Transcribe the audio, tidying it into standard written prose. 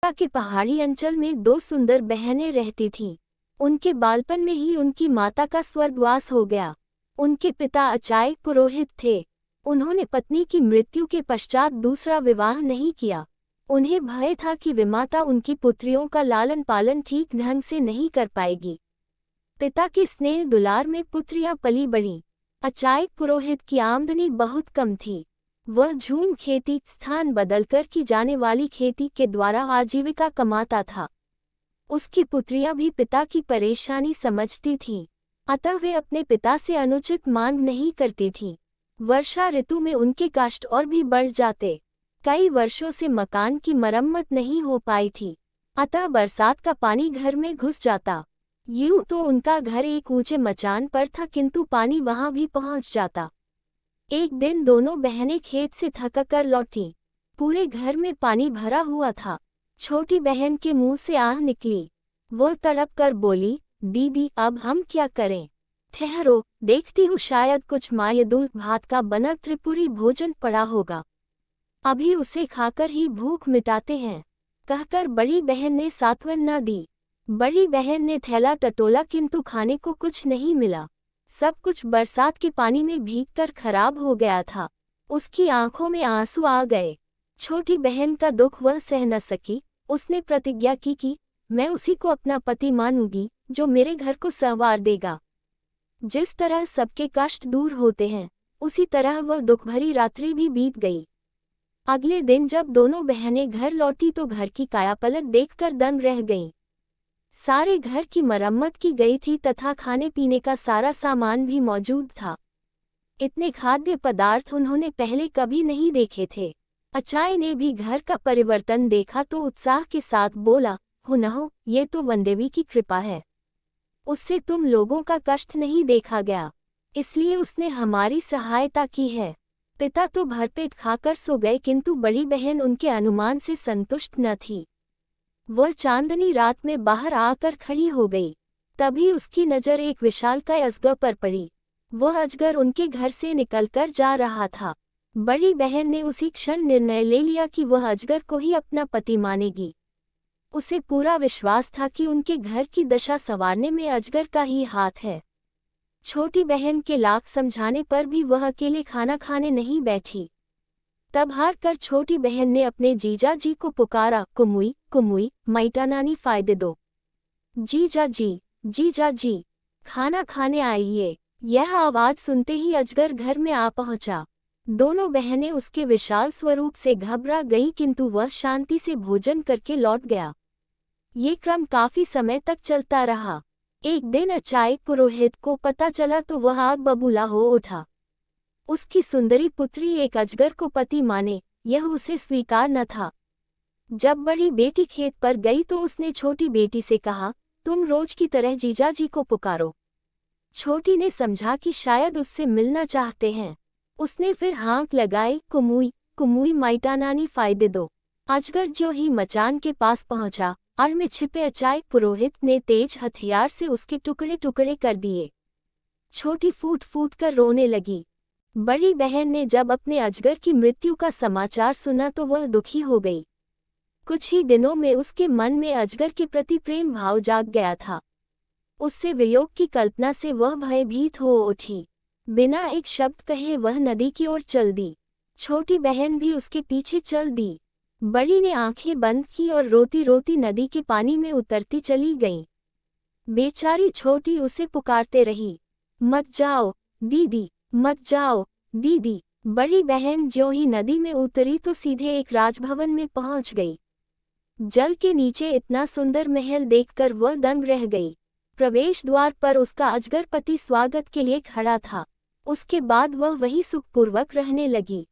पिता के पहाड़ी अंचल में दो सुंदर बहनें रहती थीं। उनके बालपन में ही उनकी माता का स्वर्गवास हो गया। उनके पिता अचायक पुरोहित थे। उन्होंने पत्नी की मृत्यु के पश्चात दूसरा विवाह नहीं किया। उन्हें भय था कि विमाता उनकी पुत्रियों का लालन पालन ठीक ढंग से नहीं कर पाएगी। पिता के स्नेह दुलार में पुत्रियां पली बढ़ीं। अचायक पुरोहित की आमदनी बहुत कम थी। वह झूम खेती स्थान बदलकर की जाने वाली खेती के द्वारा आजीविका कमाता था। उसकी पुत्रियां भी पिता की परेशानी समझती थीं, अतः वे अपने पिता से अनुचित मांग नहीं करती थीं। वर्षा ऋतु में उनके कष्ट और भी बढ़ जाते। कई वर्षों से मकान की मरम्मत नहीं हो पाई थी, अतः बरसात का पानी घर में घुस जाता। यूं तो उनका घर एक ऊंचे मचान पर था, किंतु पानी वहां भी पहुंच जाता। एक दिन दोनों बहनें खेत से थककर लौटीं। पूरे घर में पानी भरा हुआ था। छोटी बहन के मुंह से आह निकली। वह तड़प कर बोली, दीदी अब हम क्या करें? ठहरो, देखती हूँ, शायद कुछ मायदूल भात का बना त्रिपुरी भोजन पड़ा होगा, अभी उसे खाकर ही भूख मिटाते हैं, कहकर बड़ी बहन ने सांत्वना न दी। बड़ी बहन ने थैला टटोला, किंतु खाने को कुछ नहीं मिला। सब कुछ बरसात के पानी में भीगकर खराब हो गया था। उसकी आंखों में आंसू आ गए। छोटी बहन का दुख वह सह न सकी। उसने प्रतिज्ञा की कि मैं उसी को अपना पति मानूंगी जो मेरे घर को संवार देगा। जिस तरह सबके कष्ट दूर होते हैं, उसी तरह वह दुखभरी रात्रि भी बीत गई। अगले दिन जब दोनों बहनें घर लौटी तो घर की कायापलट देखकर दंग रह गईं। सारे घर की मरम्मत की गई थी तथा खाने पीने का सारा सामान भी मौजूद था। इतने खाद्य पदार्थ उन्होंने पहले कभी नहीं देखे थे। अचाय ने भी घर का परिवर्तन देखा तो उत्साह के साथ बोला, हो न हो, ये तो वनदेवी की कृपा है। उससे तुम लोगों का कष्ट नहीं देखा गया, इसलिए उसने हमारी सहायता की है। पिता तो भरपेट खाकर सो गए, किंतु बड़ी बहन उनके अनुमान से संतुष्ट न थी। वह चांदनी रात में बाहर आकर खड़ी हो गई। तभी उसकी नज़र एक विशालकाय अजगर पर पड़ी। वह अजगर उनके घर से निकलकर जा रहा था। बड़ी बहन ने उसी क्षण निर्णय ले लिया कि वह अजगर को ही अपना पति मानेगी। उसे पूरा विश्वास था कि उनके घर की दशा संवारने में अजगर का ही हाथ है। छोटी बहन के लाख समझाने पर भी वह अकेले खाना खाने नहीं बैठी। तब हार कर छोटी बहन ने अपने जीजा जी को पुकारा, कुमुई कुमुई, मैटानानी फायदे दो। जीजा जी, खाना खाने आइए। यह आवाज सुनते ही अजगर घर में आ पहुंचा। दोनों बहनें उसके विशाल स्वरूप से घबरा गईं, किंतु वह शांति से भोजन करके लौट गया। ये क्रम काफी समय तक चलता रहा। एक दिन अचायक पुरोहित को पता चला तो वह आग बबूला हो उठा। उसकी सुंदरी पुत्री एक अजगर को पति माने, यह उसे स्वीकार न था। जब बड़ी बेटी खेत पर गई तो उसने छोटी बेटी से कहा, तुम रोज की तरह जीजा जी को पुकारो। छोटी ने समझा कि शायद उससे मिलना चाहते हैं। उसने फिर हाँक लगाई, कुमुई कुमुई, मैटानानी फायदे दो। अजगर जो ही मचान के पास पहुंचा, आड़ में छिपे अचायक पुरोहित ने तेज हथियार से उसके टुकड़े टुकड़े कर दिए। छोटी फूट फूट कर रोने लगी। बड़ी बहन ने जब अपने अजगर की मृत्यु का समाचार सुना तो वह दुखी हो गई। कुछ ही दिनों में उसके मन में अजगर के प्रति प्रेम भाव जाग गया था। उससे वियोग की कल्पना से वह भयभीत हो उठी। बिना एक शब्द कहे वह नदी की ओर चल दी। छोटी बहन भी उसके पीछे चल दी। बड़ी ने आंखें बंद की और रोती रोती नदी के पानी में उतरती चली गई। बेचारी छोटी उसे पुकारते रही, मत जाओ दीदी, मत जाओ दीदी। बड़ी बहन जो ही नदी में उतरी तो सीधे एक राजभवन में पहुंच गई। जल के नीचे इतना सुंदर महल देखकर वह दंग रह गई। प्रवेश द्वार पर उसका अजगर पति स्वागत के लिए खड़ा था। उसके बाद वह वहीं सुखपूर्वक रहने लगी।